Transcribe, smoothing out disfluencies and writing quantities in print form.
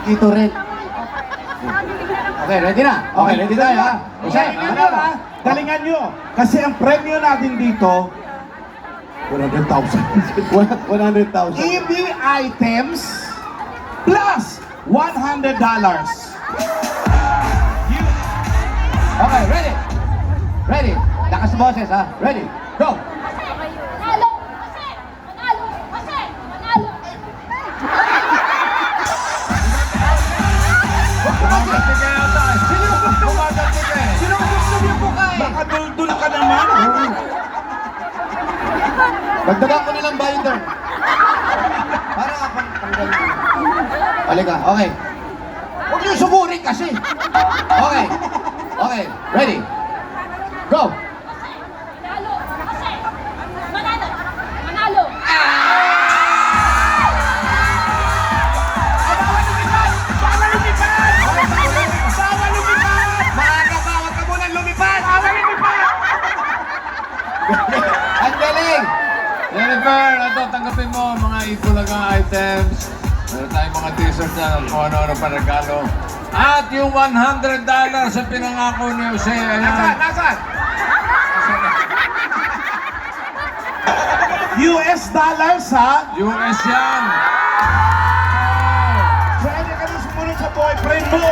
Ito rin. Okay, ready na? Okay, ready tayo ha? Okay, Galingan nyo. Kasi ang premyo natin dito, 100,000. 100,000. EV items plus $100. Okay, ready? Ready? Lakas boses ha? Ready? Go! Manalo! Kasi! Manalo! Kasi! Manalo! Sinugusto niyo po ka eh! Baka dul-dul ka naman. Dagdagan ko na lang binder. Para kapag tanggal. Halika, okay. Huwag niyo suburin kasi. Okay. Okay, ready? Go! Manalo! Kasi! Manalo! Manalo! Maaga pa, huwag ka munang lumipad! Ang galing! Jennifer, ito, tanggapin mo ang mga Itbulaga items. Meron tayong mga t-shirt na kung ano-ano pa regalo. At yung $100 sa pinangako ni Jose. Ayan. Nasaan? US dollars ha. US yan. Pwede ka rin sumunod sa boyfriend mo.